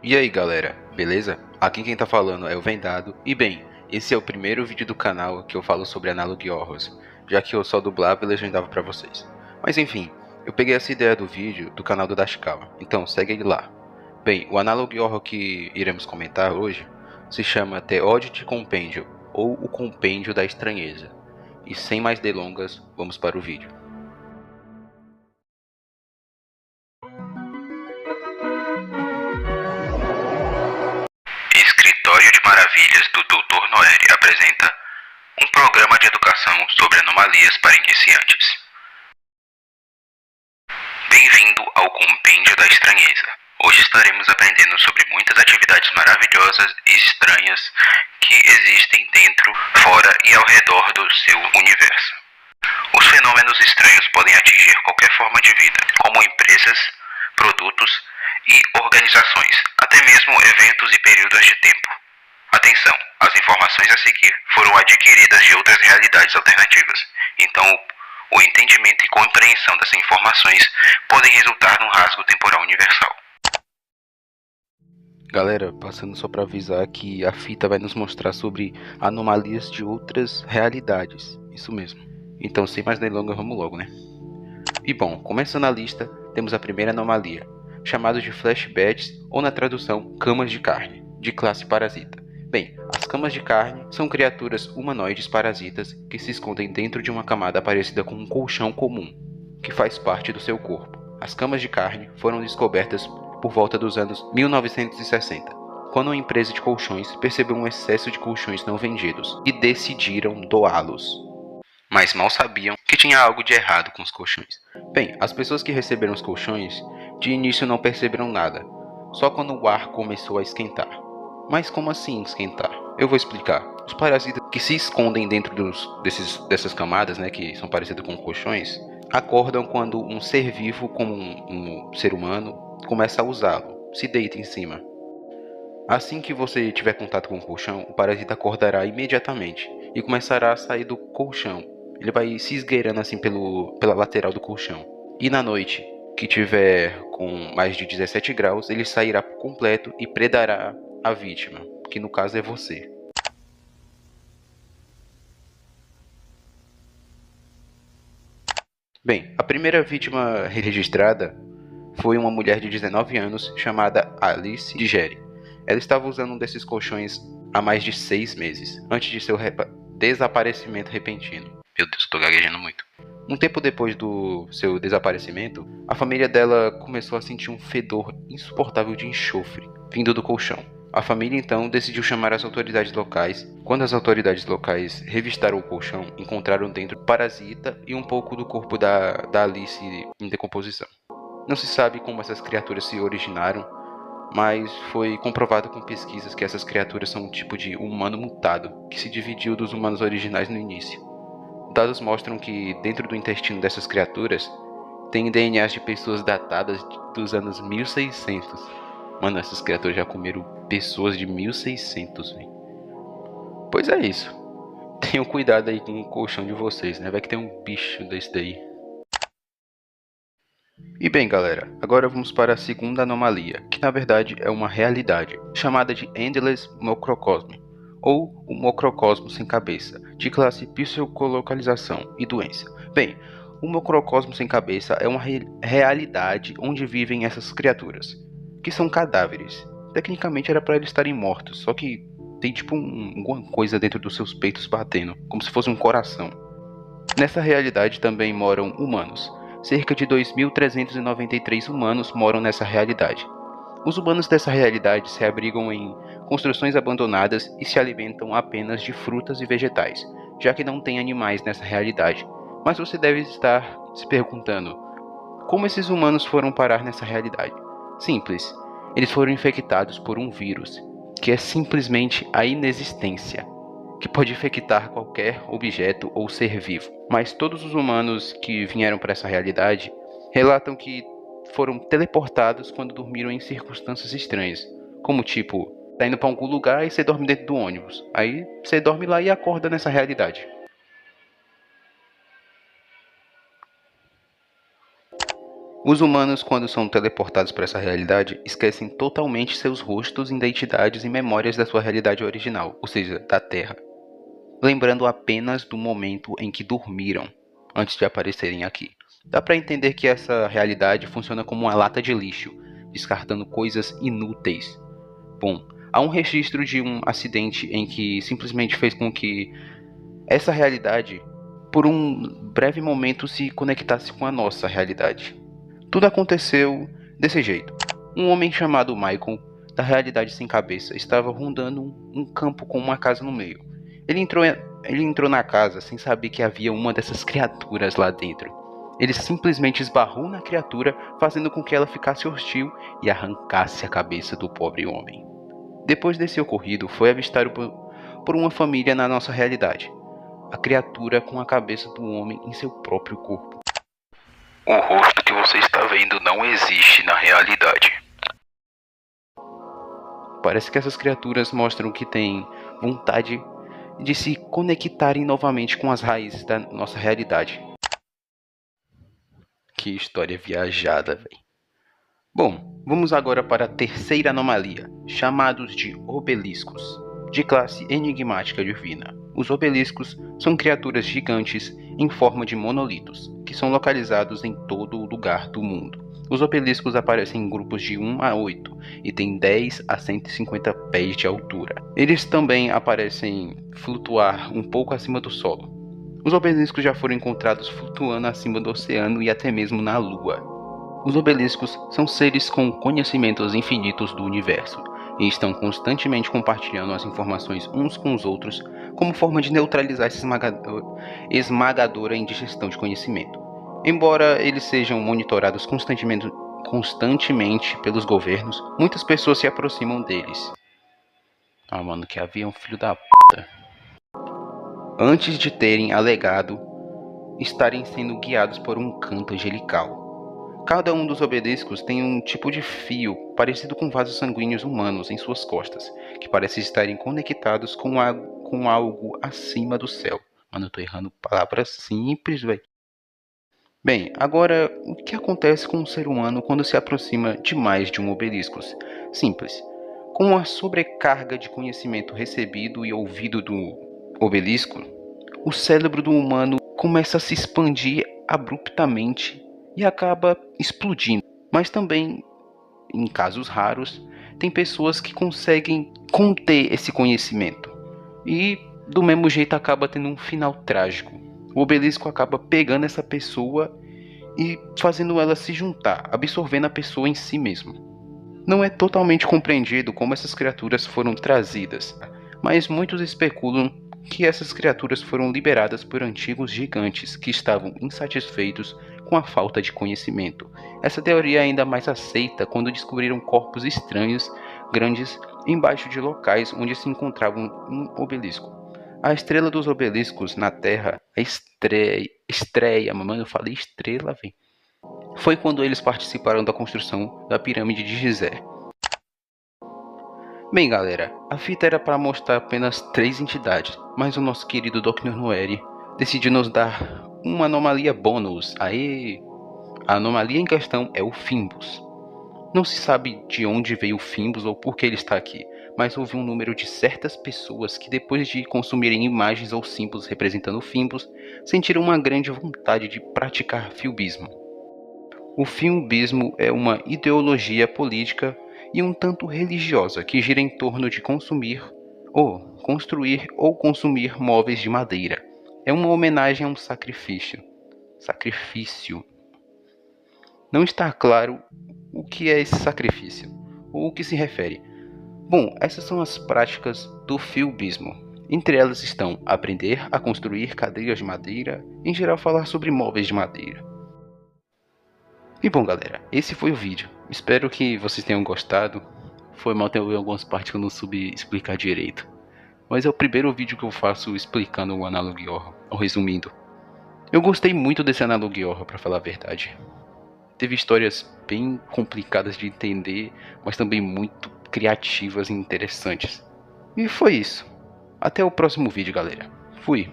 E aí galera, beleza? Aqui quem tá falando é o Vendado, e bem, esse é o primeiro vídeo do canal que eu falo sobre Analog Horrors, já que eu só dublava e legendava pra vocês. Mas enfim, eu peguei essa ideia do vídeo do canal do Dashikawa, então segue ele lá. Bem, o Analog Horror que iremos comentar hoje se chama The Oddity Compendium, ou o Compêndio da Estranheza. E sem mais delongas, vamos para o vídeo. Escritório de Maravilhas do Dr. Noeri apresenta um programa de educação sobre anomalias para iniciantes. Bem-vindo ao Compêndio da Estranheza. Hoje estaremos aprendendo sobre muitas atividades maravilhosas e estranhas que existem dentro, fora e ao redor do seu universo. Os fenômenos estranhos podem atingir qualquer forma de vida, como empresas, produtos e organizações, até mesmo eventos e períodos de tempo. Atenção, as informações a seguir foram adquiridas de outras realidades alternativas, então o entendimento e compreensão dessas informações podem resultar num rasgo temporal universal. Galera, passando só para avisar que a fita vai nos mostrar sobre anomalias de outras realidades, isso mesmo. Então, sem mais delongas, vamos logo, né? E bom, começando a lista, temos a primeira anomalia, chamada de flashbacks ou na tradução, camas de carne, de classe parasita. Bem, as camas de carne são criaturas humanoides parasitas que se escondem dentro de uma camada parecida com um colchão comum, que faz parte do seu corpo. As camas de carne foram descobertas por volta dos anos 1960, quando uma empresa de colchões percebeu um excesso de colchões não vendidos e decidiram doá-los. Mas mal sabiam que tinha algo de errado com os colchões. Bem, as pessoas que receberam os colchões de início não perceberam nada, só quando o ar começou a esquentar. Mas como assim esquentar? Eu vou explicar. Os parasitas que se escondem dentro dessas camadas, né, que são parecidas com colchões, acordam quando um ser vivo, como um ser humano, começa a usá-lo, se deita em cima. Assim que você tiver contato com o colchão, o parasita acordará imediatamente e começará a sair do colchão. Ele vai se esgueirando assim pela lateral do colchão. E na noite que tiver com mais de 17 graus, ele sairá por completo e predará a vítima, que no caso é você. Bem, a primeira vítima registrada foi uma mulher de 19 anos chamada Alice Digeri. Ela estava usando um desses colchões há mais de 6 meses, antes de seu desaparecimento repentino. Meu Deus, estou gaguejando muito. Um tempo depois do seu desaparecimento, a família dela começou a sentir um fedor insuportável de enxofre vindo do colchão. A família então decidiu chamar as autoridades locais. Quando as autoridades locais revistaram o colchão, encontraram dentro parasita e um pouco do corpo da Alice em decomposição. Não se sabe como essas criaturas se originaram, mas foi comprovado com pesquisas que essas criaturas são um tipo de humano mutado, que se dividiu dos humanos originais no início. Dados mostram que dentro do intestino dessas criaturas tem DNAs de pessoas datadas dos anos 1600. Mano, essas criaturas já comeram pessoas de 1600, velho. Pois é isso. Tenham cuidado aí com o colchão de vocês, né? Vai que tem um bicho desse daí. E bem, galera, agora vamos para a segunda anomalia, que na verdade é uma realidade, chamada de Endless Microcosm, ou o microcosmo sem cabeça, de classe psicolocalização e doença. Bem, o microcosmo sem cabeça é uma realidade onde vivem essas criaturas, que são cadáveres. Tecnicamente era para eles estarem mortos, só que tem tipo alguma coisa dentro dos seus peitos batendo, como se fosse um coração. Nessa realidade também moram humanos. Cerca de 2.393 humanos moram nessa realidade. Os humanos dessa realidade se abrigam em construções abandonadas e se alimentam apenas de frutas e vegetais, já que não tem animais nessa realidade. Mas você deve estar se perguntando, como esses humanos foram parar nessa realidade? Simples, eles foram infectados por um vírus, que é simplesmente a inexistência, que pode infectar qualquer objeto ou ser vivo. Mas todos os humanos que vieram para essa realidade relatam que foram teleportados quando dormiram em circunstâncias estranhas, como tipo, tá indo para algum lugar e você dorme dentro do ônibus. Aí você dorme lá e acorda nessa realidade. Os humanos, quando são teleportados para essa realidade, esquecem totalmente seus rostos, identidades e memórias da sua realidade original, ou seja, da Terra, lembrando apenas do momento em que dormiram, antes de aparecerem aqui. Dá para entender que essa realidade funciona como uma lata de lixo, descartando coisas inúteis. Bom, há um registro de um acidente em que simplesmente fez com que essa realidade, por um breve momento, se conectasse com a nossa realidade. Tudo aconteceu desse jeito. Um homem chamado Michael, da realidade sem cabeça, estava rondando um campo com uma casa no meio. Ele entrou na casa sem saber que havia uma dessas criaturas lá dentro. Ele simplesmente esbarrou na criatura, fazendo com que ela ficasse hostil e arrancasse a cabeça do pobre homem. Depois desse ocorrido, foi avistado por uma família na nossa realidade. A criatura com a cabeça do homem em seu próprio corpo. O rosto que você está vendo não existe na realidade. Parece que essas criaturas mostram que têm vontade de se conectarem novamente com as raízes da nossa realidade. Que história viajada, velho. Bom, vamos agora para a terceira anomalia, chamados de obeliscos, de classe enigmática divina. Os obeliscos são criaturas gigantes em forma de monolitos, que são localizados em todo o lugar do mundo. Os obeliscos aparecem em grupos de 1 a 8 e têm 10 a 150 pés de altura. Eles também aparecem flutuar um pouco acima do solo. Os obeliscos já foram encontrados flutuando acima do oceano e até mesmo na Lua. Os obeliscos são seres com conhecimentos infinitos do universo e estão constantemente compartilhando as informações uns com os outros como forma de neutralizar essa esmagadora indigestão de conhecimento. Embora eles sejam monitorados constantemente pelos governos, muitas pessoas se aproximam deles. Ah, mano, que havia um filho da puta. Antes de terem alegado estarem sendo guiados por um canto angelical. Cada um dos obeliscos tem um tipo de fio parecido com vasos sanguíneos humanos em suas costas, que parecem estarem conectados com algo acima do céu. Mano, eu tô errando palavras simples, velho. Bem, agora, o que acontece com um ser humano quando se aproxima demais de um obelisco? Simples. Com a sobrecarga de conhecimento recebido e ouvido do obelisco, o cérebro do humano começa a se expandir abruptamente e acaba explodindo. Mas também, em casos raros, tem pessoas que conseguem conter esse conhecimento. E do mesmo jeito acaba tendo um final trágico. O obelisco acaba pegando essa pessoa e fazendo ela se juntar, absorvendo a pessoa em si mesmo. Não é totalmente compreendido como essas criaturas foram trazidas, mas muitos especulam que essas criaturas foram liberadas por antigos gigantes que estavam insatisfeitos com a falta de conhecimento. Essa teoria é ainda mais aceita quando descobriram corpos estranhos, grandes, embaixo de locais onde se encontrava um obelisco. A estrela dos obeliscos na Terra, a estreia, mano, eu falei estrela, velho. Foi quando eles participaram da construção da pirâmide de Gizé. Bem, galera, a fita era para mostrar apenas 3 entidades, mas o nosso querido Dr. Noeri decidiu nos dar uma anomalia bônus. Aê! A anomalia em questão é o Fimbus. Não se sabe de onde veio o Fimbus ou por que ele está aqui, mas houve um número de certas pessoas que, depois de consumirem imagens ou símbolos representando o Fimbus, sentiram uma grande vontade de praticar filbismo. O fimbismo é uma ideologia política e um tanto religiosa que gira em torno de construir ou consumir móveis de madeira. É uma homenagem a um sacrifício. Não está claro o que é esse sacrifício, ou o que se refere. Bom, essas são as práticas do filbismo. Entre elas estão aprender a construir cadeiras de madeira, em geral falar sobre móveis de madeira. E bom, galera, esse foi o vídeo. Espero que vocês tenham gostado. Foi mal ter algumas partes que eu não soube explicar direito. Mas é o primeiro vídeo que eu faço explicando o Analogiorra, ou resumindo. Eu gostei muito desse Analogiorra, pra falar a verdade. Teve histórias bem complicadas de entender, mas também muito criativas e interessantes. E foi isso. Até o próximo vídeo, galera. Fui!